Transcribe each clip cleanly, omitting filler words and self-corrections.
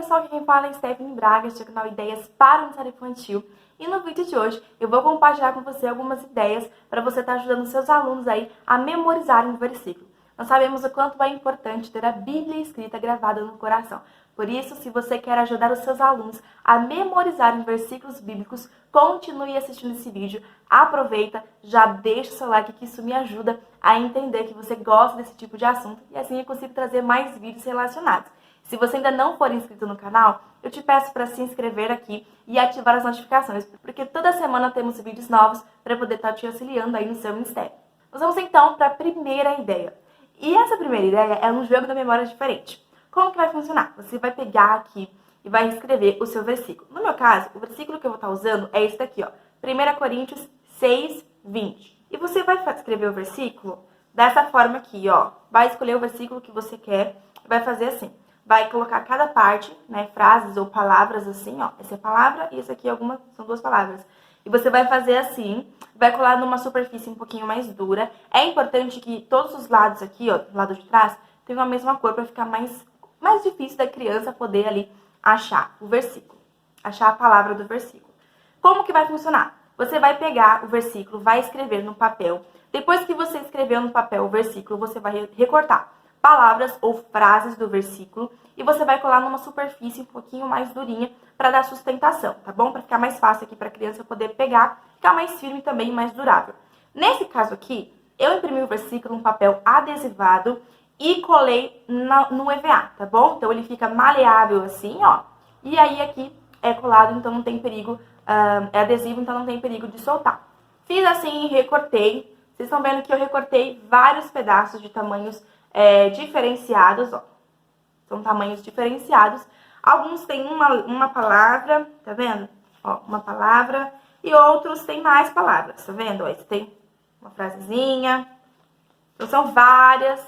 pessoal, aqui quem fala é Stephanie Braga, do canal Ideias para o Ensino Infantil. E no vídeo de hoje eu vou compartilhar com você algumas ideias para você estar ajudando seus alunos aí a memorizarem o versículo. Nós sabemos o quanto é importante ter a Bíblia escrita gravada no coração. Por isso, se você quer ajudar os seus alunos a memorizarem versículos bíblicos, continue assistindo esse vídeo, aproveita, já deixa o seu like que isso me ajuda a entender que você gosta desse tipo de assunto e assim eu consigo trazer mais vídeos relacionados. Se você ainda não for inscrito no canal, eu te peço para se inscrever aqui e ativar as notificações, porque toda semana temos vídeos novos para poder estar te auxiliando aí no seu ministério. Nós vamos então para a primeira ideia. E essa primeira ideia é um jogo da memória diferente. Como que vai funcionar? Você vai pegar aqui e vai escrever o seu versículo. No meu caso, o versículo que eu vou estar usando é esse daqui, ó. 1 Coríntios 6, 20. E você vai escrever o versículo dessa forma aqui, ó. Vai escolher o versículo que você quer e vai fazer assim. Vai colocar cada parte, né, frases ou palavras assim, ó. Essa é a palavra e essa aqui é são duas palavras. E você vai fazer assim, vai colar numa superfície um pouquinho mais dura. É importante que todos os lados aqui, ó, do lado de trás, tenham a mesma cor para ficar mais difícil da criança poder ali achar o versículo, achar a palavra do versículo. Como que vai funcionar? Você vai pegar o versículo, vai escrever no papel. Depois que você escreveu no papel o versículo, você vai recortar palavras ou frases do versículo e você vai colar numa superfície um pouquinho mais durinha para dar sustentação, tá bom? Para ficar mais fácil aqui para a criança poder pegar, ficar mais firme e também mais durável. Nesse caso aqui, eu imprimi o versículo num papel adesivado e colei no EVA, tá bom? Então ele fica maleável assim, ó. E aí aqui é colado, então não tem perigo, é adesivo, então não tem perigo de soltar. Fiz assim, recortei. Vocês estão vendo que eu recortei vários pedaços de tamanhos diferenciados, ó. São tamanhos diferenciados. Alguns têm uma palavra, tá vendo? Ó, uma palavra. E outros têm mais palavras, tá vendo? Ó, esse tem uma frasezinha. Então são várias.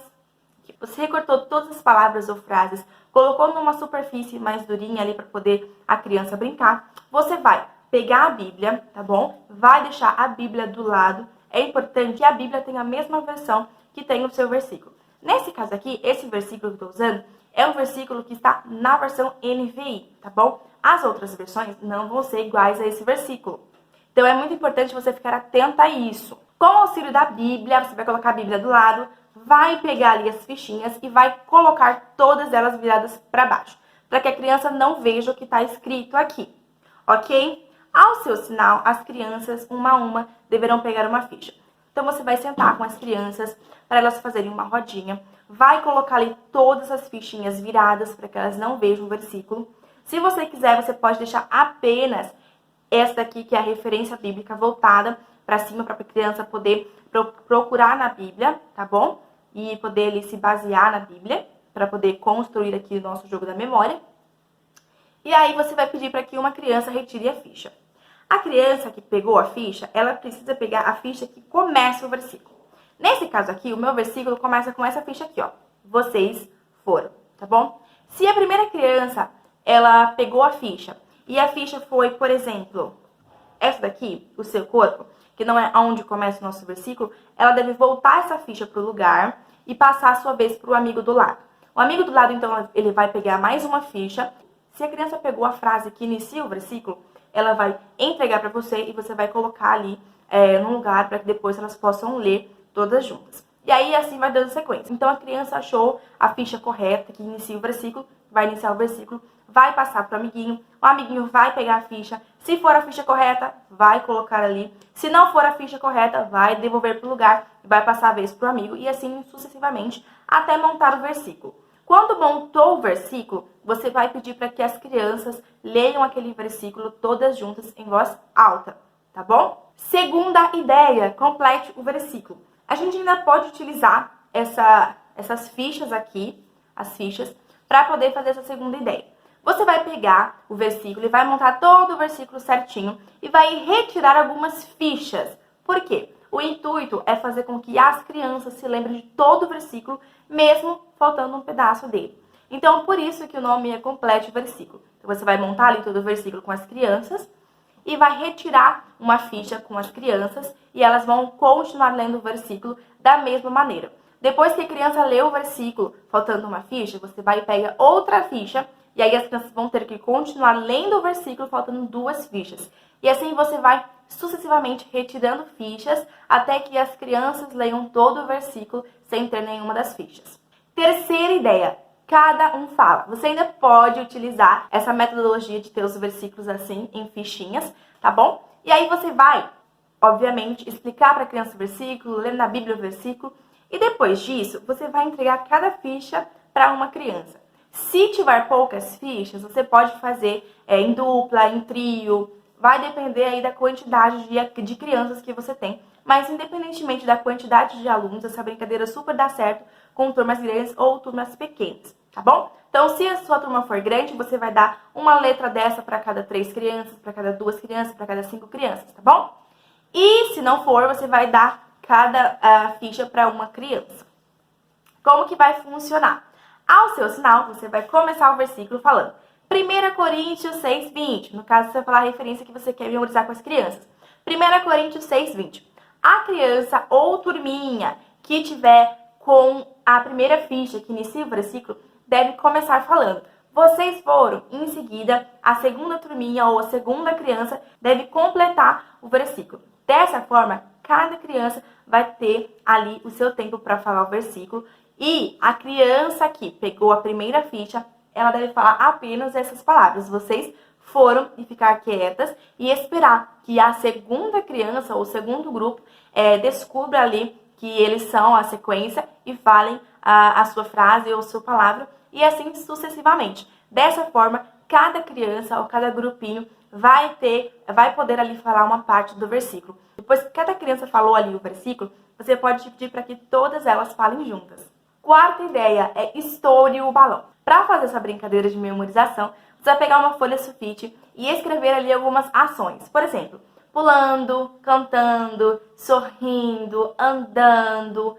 Você recortou todas as palavras ou frases, colocou numa superfície mais durinha ali para poder a criança brincar. Você vai pegar a Bíblia, tá bom? Vai deixar a Bíblia do lado. É importante que a Bíblia tenha a mesma versão que tem o seu versículo. Nesse caso aqui, esse versículo que eu estou usando é um versículo que está na versão NVI, tá bom? As outras versões não vão ser iguais a esse versículo. Então é muito importante você ficar atenta a isso. Com o auxílio da Bíblia, você vai colocar a Bíblia do lado, vai pegar ali as fichinhas e vai colocar todas elas viradas para baixo, para que a criança não veja o que está escrito aqui, ok? Ao seu sinal, as crianças, uma a uma, deverão pegar uma ficha. Então, você vai sentar com as crianças para elas fazerem uma rodinha, vai colocar ali todas as fichinhas viradas para que elas não vejam o versículo. Se você quiser, você pode deixar apenas essa daqui, que é a referência bíblica voltada para cima, para a criança poder procurar na Bíblia, tá bom? E poder ali se basear na Bíblia, para poder construir aqui o nosso jogo da memória. E aí você vai pedir para que uma criança retire a ficha. A criança que pegou a ficha, ela precisa pegar a ficha que começa o versículo. Nesse caso aqui, o meu versículo começa com essa ficha aqui, ó. Vocês foram, tá bom? Se a primeira criança, ela pegou a ficha e a ficha foi, por exemplo, essa daqui, o seu corpo, que não é onde começa o nosso versículo, ela deve voltar essa ficha para o lugar e passar a sua vez para o amigo do lado. O amigo do lado, então, ele vai pegar mais uma ficha. Se a criança pegou a frase que inicia o versículo, ela vai entregar para você e você vai colocar ali num lugar para que depois elas possam ler todas juntas. E aí, assim, vai dando sequência. Então, a criança achou a ficha correta que inicia o versículo, vai iniciar o versículo, vai passar para o amiguinho vai pegar a ficha. Se for a ficha correta, vai colocar ali. Se não for a ficha correta, vai devolver para o lugar e vai passar a vez para o amigo e assim sucessivamente até montar o versículo. Quando montou o versículo, você vai pedir para que as crianças leiam aquele versículo todas juntas em voz alta, tá bom? Segunda ideia, complete o versículo. A gente ainda pode utilizar essas fichas aqui, as fichas, para poder fazer essa segunda ideia. Você vai pegar o versículo e vai montar todo o versículo certinho e vai retirar algumas fichas. Por quê? O intuito é fazer com que as crianças se lembrem de todo o versículo, mesmo faltando um pedaço dele. Então, por isso que o nome é Complete o Versículo. Então, você vai montar ali todo o versículo com as crianças e vai retirar uma ficha com as crianças e elas vão continuar lendo o versículo da mesma maneira. Depois que a criança lê o versículo, faltando uma ficha, você vai e pega outra ficha E aí as crianças vão ter que continuar lendo o versículo faltando 2 fichas. E assim você vai sucessivamente retirando fichas até que as crianças leiam todo o versículo sem ter nenhuma das fichas. Terceira ideia, cada um fala. Você ainda pode utilizar essa metodologia de ter os versículos assim, em fichinhas, tá bom? E aí você vai, obviamente, explicar para a criança o versículo, ler na Bíblia o versículo, e depois disso, você vai entregar cada ficha para uma criança. Se tiver poucas fichas, você pode fazer em dupla, em trio, vai depender aí da quantidade de crianças que você tem. Mas independentemente da quantidade de alunos, essa brincadeira super dá certo com turmas grandes ou turmas pequenas, tá bom? Então, se a sua turma for grande, você vai dar uma letra dessa para cada 3 crianças, para cada 2 crianças, para cada 5 crianças, tá bom? E se não for, você vai dar cada ficha para uma criança. Como que vai funcionar? Ao seu sinal, você vai começar o versículo falando 1 Coríntios 6:20. No caso, você vai falar a referência que você quer memorizar com as crianças. 1 Coríntios 6:20. A criança ou turminha que tiver com a primeira ficha que inicia o versículo deve começar falando. Vocês foram. Em seguida, a segunda turminha ou a segunda criança deve completar o versículo. Dessa forma, cada criança vai ter ali o seu tempo para falar o versículo. E a criança que pegou a primeira ficha, ela deve falar apenas essas palavras. Vocês foram e ficar quietas e esperar que a segunda criança ou o segundo grupo descubra ali que eles são a sequência e falem a sua frase ou a sua palavra e assim sucessivamente. Dessa forma, cada criança ou cada grupinho vai poder ali falar uma parte do versículo. Depois que cada criança falou ali o versículo, você pode pedir para que todas elas falem juntas. Quarta ideia é estoure o balão. Para fazer essa brincadeira de memorização, você vai pegar uma folha sulfite e escrever ali algumas ações. Por exemplo, pulando, cantando, sorrindo, andando,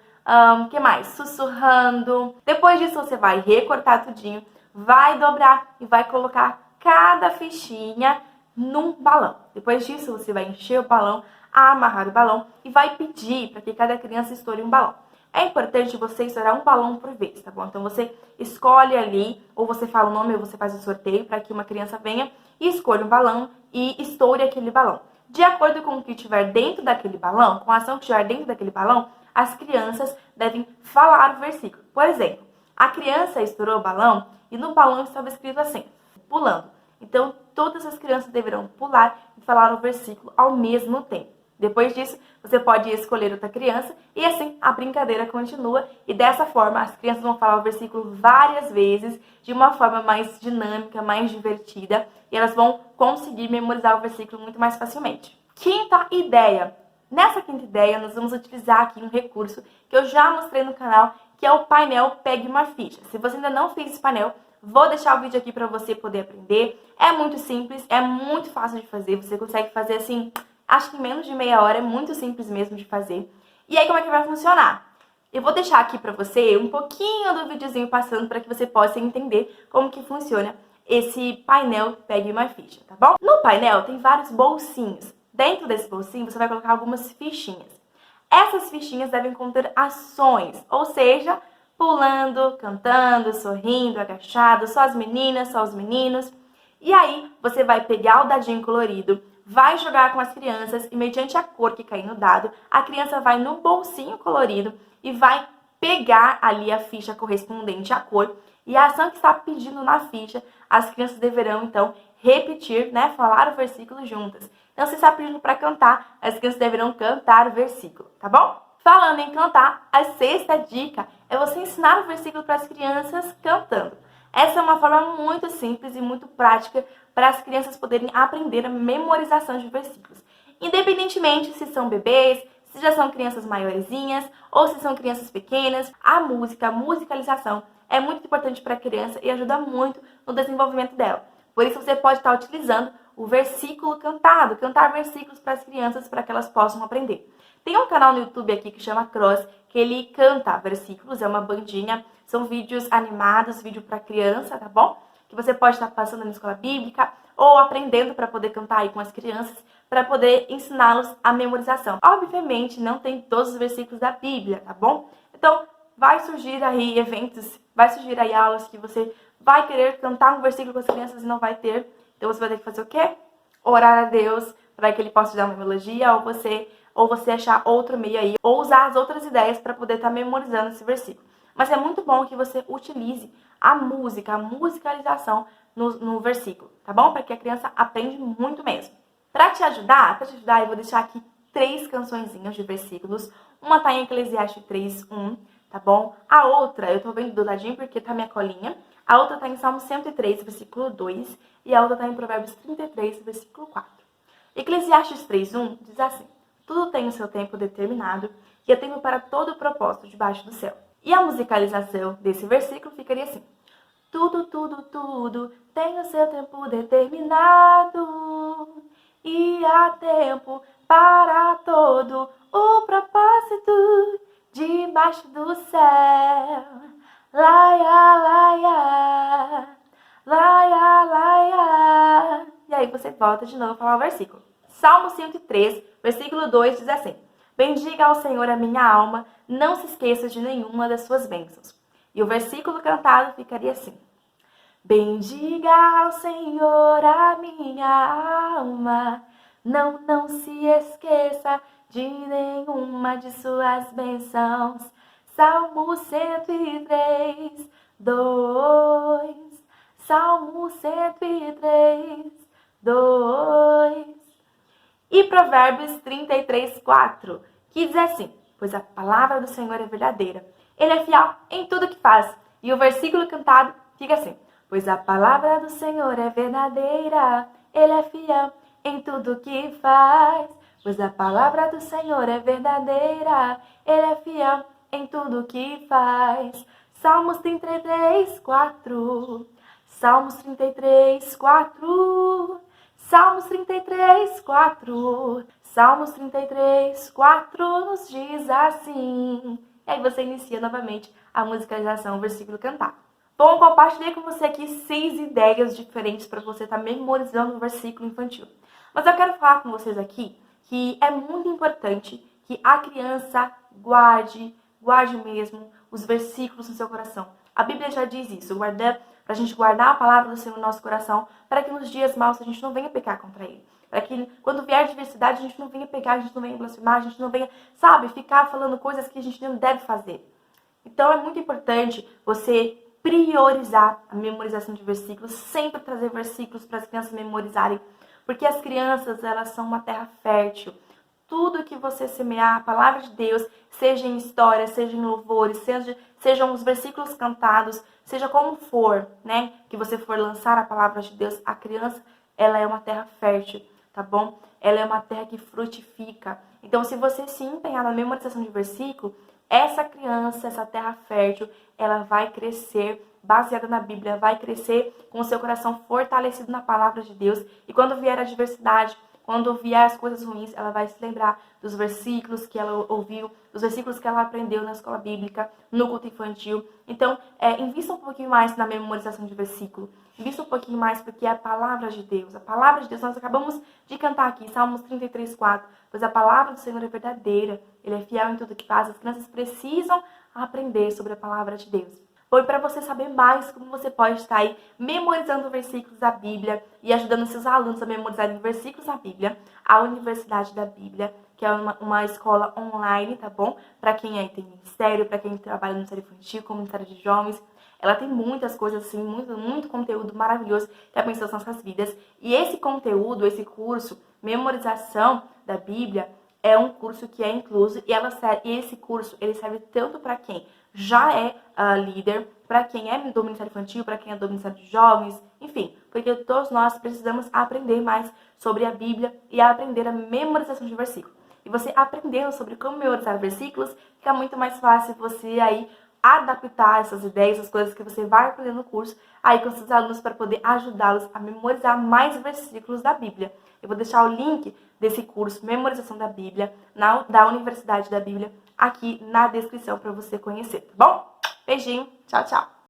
que mais? Sussurrando. Depois disso, você vai recortar tudinho, vai dobrar e vai colocar cada fichinha num balão. Depois disso, você vai encher o balão, amarrar o balão e vai pedir para que cada criança estoure um balão. É importante você estourar um balão por vez, tá bom? Então, você escolhe ali, ou você fala o nome, ou você faz o sorteio para que uma criança venha e escolha um balão e estoure aquele balão. De acordo com o que estiver dentro daquele balão, com a ação que estiver dentro daquele balão, as crianças devem falar o versículo. Por exemplo, a criança estourou o balão e no balão estava escrito assim, pulando. Então, todas as crianças deverão pular e falar o versículo ao mesmo tempo. Depois disso, você pode escolher outra criança e assim a brincadeira continua. E dessa forma, as crianças vão falar o versículo várias vezes, de uma forma mais dinâmica, mais divertida. E elas vão conseguir memorizar o versículo muito mais facilmente. Quinta ideia. Nessa quinta ideia, nós vamos utilizar aqui um recurso que eu já mostrei no canal, que é o painel Pegue uma Ficha. Se você ainda não fez esse painel, vou deixar o vídeo aqui para você poder aprender. É muito simples, é muito fácil de fazer. Você consegue fazer assim, acho que em menos de meia hora, é muito simples mesmo de fazer. E aí, como é que vai funcionar? Eu vou deixar aqui para você um pouquinho do videozinho passando para que você possa entender como que funciona esse painel Pegue uma Ficha, tá bom? No painel tem vários bolsinhos. Dentro desse bolsinho, você vai colocar algumas fichinhas. Essas fichinhas devem conter ações, ou seja, pulando, cantando, sorrindo, agachado, só as meninas, só os meninos. E aí, você vai pegar o dadinho colorido, vai jogar com as crianças e mediante a cor que cair no dado, a criança vai no bolsinho colorido e vai pegar ali a ficha correspondente à cor. E a ação que está pedindo na ficha, as crianças deverão, então, repetir, falar o versículo juntas. Então, se está pedindo para cantar, as crianças deverão cantar o versículo, tá bom? Falando em cantar, a sexta dica é você ensinar o versículo para as crianças cantando. Essa é uma forma muito simples e muito prática para as crianças poderem aprender a memorização de versículos. Independentemente se são bebês, se já são crianças maiorzinhas ou se são crianças pequenas, a música, a musicalização é muito importante para a criança e ajuda muito no desenvolvimento dela. Por isso você pode estar utilizando o versículo cantado, cantar versículos para as crianças para que elas possam aprender. Tem um canal no YouTube aqui que chama Cross, que ele canta versículos, é uma bandinha, são vídeos animados, vídeo para criança, tá bom? Que você pode estar passando na escola bíblica ou aprendendo para poder cantar aí com as crianças, para poder ensiná-los a memorização. Obviamente, não tem todos os versículos da Bíblia, tá bom? Então, vai surgir aí eventos, vai surgir aí aulas que você vai querer cantar um versículo com as crianças e não vai ter. Então você vai ter que fazer o quê? Orar a Deus para que Ele possa te dar uma melodia, ou você achar outro meio aí, ou usar as outras ideias para poder estar memorizando esse versículo. Mas é muito bom que você utilize a música, a musicalização no versículo, tá bom? Para que a criança aprenda muito mesmo. Para te ajudar, eu vou deixar aqui 3 cançõezinhas de versículos. Uma tá em Eclesiastes 3:1, tá bom? A outra, eu tô vendo do ladinho porque tá minha colinha. A outra tá em Salmo 103, versículo 2. E a outra tá em Provérbios 33, versículo 4. Eclesiastes 3:1 diz assim: tudo tem o seu tempo determinado e é tempo para todo o propósito debaixo do céu. E a musicalização desse versículo ficaria assim: tudo, tudo, tudo tem o seu tempo determinado e há tempo para todo o propósito debaixo do céu. Laia, laia, laia, laia. E aí você volta de novo a falar o versículo. Salmo 103, versículo 2 diz assim: bendiga ao Senhor a minha alma, não se esqueça de nenhuma das suas bênçãos. E o versículo cantado ficaria assim: bendiga ao Senhor a minha alma, não se esqueça de nenhuma de suas bênçãos. Salmo 103, 2. Salmo 103, 2. E Provérbios 33, 4, que diz assim: pois a palavra do Senhor é verdadeira, Ele é fiel em tudo que faz. E o versículo cantado fica assim: pois a palavra do Senhor é verdadeira, Ele é fiel em tudo que faz. Pois a palavra do Senhor é verdadeira, Ele é fiel em tudo que faz. Salmos 33, 4. Salmos 33, 4. Salmos 33, 4. Salmos 33, 4 nos diz assim. E aí você inicia novamente a musicalização, o versículo cantado. Bom, compartilhei com você aqui 6 ideias diferentes para você estar memorizando o versículo infantil. Mas eu quero falar com vocês aqui que é muito importante que a criança guarde mesmo os versículos no seu coração. A Bíblia já diz isso, para a gente guardar a palavra do Senhor no nosso coração, para que nos dias maus a gente não venha pecar contra Ele. Para que quando vier a adversidade a gente não venha pecar, a gente não venha blasfemar, a gente não venha, ficar falando coisas que a gente não deve fazer. Então é muito importante você priorizar a memorização de versículos, sempre trazer versículos para as crianças memorizarem, porque as crianças, elas são uma terra fértil. Tudo que você semear, a palavra de Deus, seja em histórias, seja em louvores, sejam os versículos cantados, seja como for, né, que você for lançar a palavra de Deus, a criança, ela é uma terra fértil, tá bom? Ela é uma terra que frutifica. Então, se você se empenhar na memorização de versículo, essa criança, essa terra fértil, ela vai crescer baseada na Bíblia, vai crescer com o seu coração fortalecido na palavra de Deus. E quando vier a adversidade, quando vier as coisas ruins, ela vai se lembrar dos versículos que ela ouviu, dos versículos que ela aprendeu na escola bíblica, no culto infantil. Então, invista um pouquinho mais na memorização de versículo. Invista um pouquinho mais porque é a palavra de Deus. A palavra de Deus, nós acabamos de cantar aqui, Salmos 33, 4. Pois a palavra do Senhor é verdadeira, Ele é fiel em tudo que faz. As crianças precisam aprender sobre a palavra de Deus. Foi para você saber mais como você pode estar aí memorizando versículos da Bíblia e ajudando seus alunos a memorizarem versículos da Bíblia, a Universidade da Bíblia, que é uma escola online, tá bom? Para quem aí tem ministério, para quem trabalha no ministério infantil, comunitário de jovens. Ela tem muitas coisas assim, muito conteúdo maravilhoso que abençoa as nossas vidas. E esse conteúdo, esse curso, Memorização da Bíblia, é um curso que é incluso e esse curso ele serve tanto para quem já é líder, para quem é do Ministério Infantil, para quem é do Ministério de Jovens, enfim, porque todos nós precisamos aprender mais sobre a Bíblia e aprender a memorização de versículos. E você aprendendo sobre como memorizar versículos, fica muito mais fácil você aí adaptar essas ideias, as coisas que você vai aprender no curso, aí com seus alunos para poder ajudá-los a memorizar mais versículos da Bíblia. Eu vou deixar o link desse curso, Memorização da Bíblia, da Universidade da Bíblia, aqui na descrição para você conhecer, tá bom? Beijinho, tchau, tchau!